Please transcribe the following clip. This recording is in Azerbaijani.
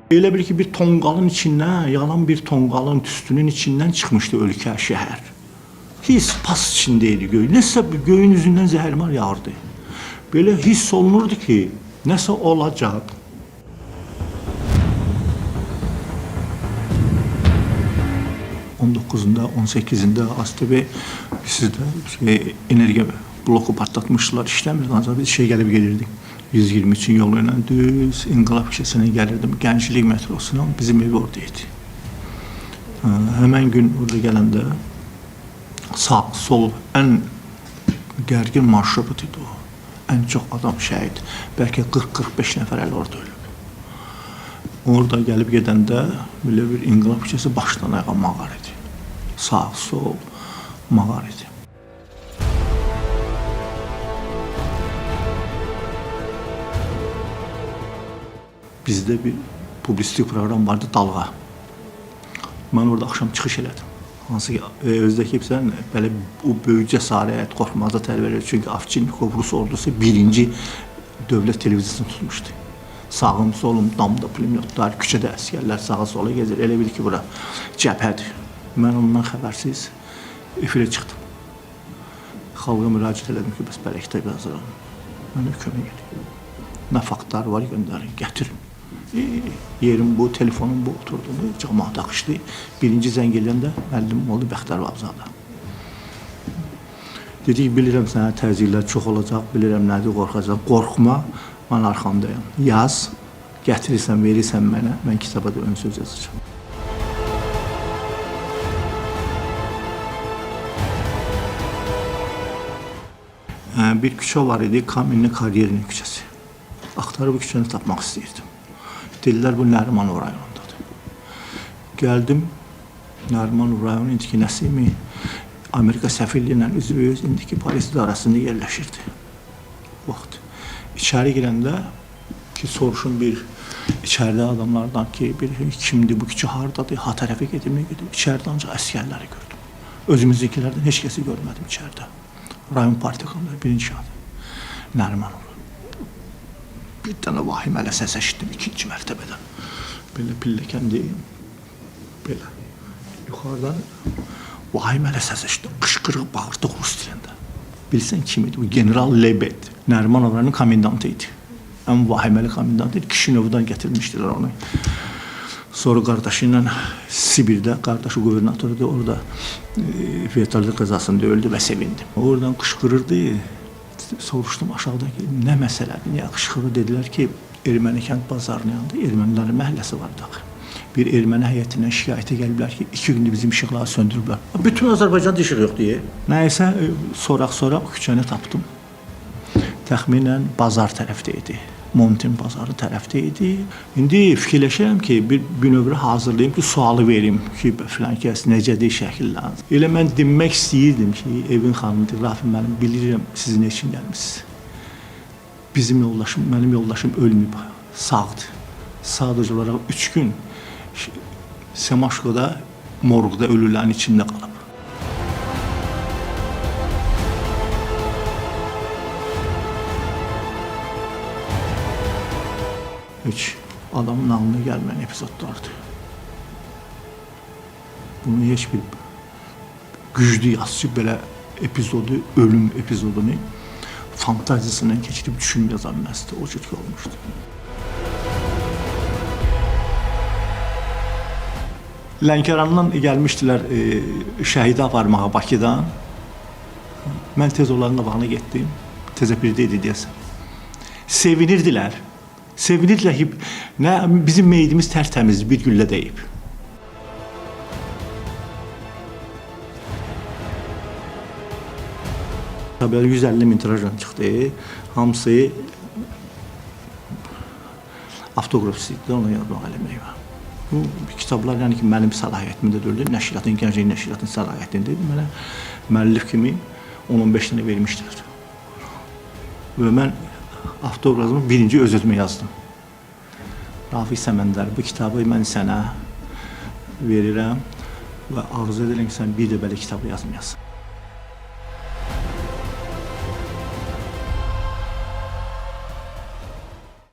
Elə bir ki, bir tonqalın içindən, yalan bir tonqalın tüstünün içindən çıxmışdı ölkə, şəhər. Hiss pas içindeydi göy. Nəsə göyün üzündən zəhərmar yağırdı. Belə hiss olunurdu ki, nəsə olacaq. On 19'unda, 18'inde ASTV sizdə enerji bloku patlatmışlar, işləmirdi. Ancaq biz gəlib gelirdik. 123'ün yoluyla düz İnqilab Küçəsinə gəlirdim. Gənclik metrosunun bizim evi oradaydı. Həmən gün orada gələndə sağ, sol ən gərgin marşrut idi o. Ən çox adam şəhid. Bəlkə 40-45 nəfər əl orada ölüb. Orada gəlib gedəndə belə bir İnqilab Küçəsi başdan ayağa mağar idi. Sağ, sol mağar idi. Bizdə bir publistik program vardı, Dalğa. Mən orada axşam çıxış elədim. Hansı ki, özdəki sən belə o böyük cəsarət, qorxmazda tərbiyə verir. Çünki Avçinikov Rus ordusu birinci dövlət televiziyasını tutmuşdu. Sağım, solum, damda pulemyotlar, küçədə əsgərlər sağa sola gezir. Elə bil ki, bura cəbhədir. Mən ondan xəbərsiz efirə çıxdım. Xalqa müraciət elədim ki, bəs belə kitab yazıram. Mənə kömək edin. Nə faktlar var, göndərin, gətirin. Yerim bu, telefonum bu, oturdum, cəmaat axışdı. Birinci zəng eləyəndə müəllim oldu Bəxtər Vabzadə. Dedik, bilirəm sənə təzyiqlər çox olacaq, bilirəm nədir, qorxacaq. Qorxma, mən arxandayım. Yaz, gətirirsən, verirsən mənə, mən kitaba da ön söz yazacağım. Bir küçə var idi, Kamenli Karyerin küçəsi. Axtarıb bu küçəni tapmaq istəyirdim. Dedilər, bu Nərimanov rayonundadır. Gəldim, Nərimanov rayonun indiki Nəsimi Amerika səfirliyi ilə üzvüyüz, indiki polis idarəsində yerləşirdi. Vaxt. İçəri girəndə ki, soruşun bir içəridə adamlardan ki, bir kimdir, bu küçə hardadır, ha tərəfə gedim, içəridə ancaq əskərləri gördüm. Özümüzdekilərdən heç kəsi görmədim içəridə. Rayon partiyakanları birinci adı. Nərimanov. Bir dənə vahimələ səs eşitdim ikinci mərtəbədən. Belə pilləkəndəyim. Belə. Yuxarıdan vahimələ səs eşitdim. Qışqırıq bağırdı Rus dilində. Bilsən kim idi? Bu General Lebed. Nərimanovların komendantı idi. Ən vahiməli komendantı idi. Kişinovdan gətirmişdilər onu. Sonra qardaşı ilə Sibirdə, qardaşı qubernatordur, orada vertolyot qəzasında öldü və sevindim. Oradan qışqırırdı. Soruşdum aşağıdan ki, nə məsələdir, niyə qışqırır? Dedilər ki, Erməni kənd bazarının yanında Ermənilərin məhəlləsi var da. Bir erməni həyətindən şikayətə gəliblər ki, 2 gündür bizim işıqları söndürüblər. Bütün Azərbaycanda işıq yox deyə. Nəysə, soraq küçəni tapdım. Təxminən bazar tərəfdə idi. Montin bazarı tərəfdə idi. İndi fikirləşirəm ki, bir bünövrə hazırlayım ki, sualı verim ki, filan kəs necədir şəkillər. Elə mən demək istəyirdim ki, evin xanımıdır, Rafi mənim bilirəm siz nə üçün gəlmişsiniz. Mənim yoldaşım ölməyib, sağdır. Sadəcə olaraq 3 gün Semaşkoda, morqda ölülərin içində qalıb. Heç adamın ağlına gəlməyən epizodlardır. Bunu heç bir güclü yazıcı belə epizodu, ölüm epizodunu fantazisindən keçirib düşün yaza bilməzdi. O cür ki olmuşdu. Lənkərandan gəlmişdilər şəhidi aparmağa Bakıdan. Mən tez onların qabağına getdim. Təzə birdə idi deyəsən. Sevinirdilər. Sevinirdilər ki, bizim meydimiz tərtəmiz bir güllə deyib. Tabii 150.000 tirajdan çıxdı. Hamısı avtoqraf istəyirdi, ona yazmaq eləmək var. Bu kitablar yəni ki, mənim səlahiyyətimdə deyildi. Nəşriyyatın, Gənclik Nəşriyyatın səlahiyyətində idi. Mənə müəllif kimi 10-15 dənə vermişdilər. Və mən avtoqrafımı birinci öz-özümə yazdım. Rafiq Səməndər, bu kitabı mən sənə verirəm və arzu edirəm ki, sən bir də belə kitabı yazmayasan.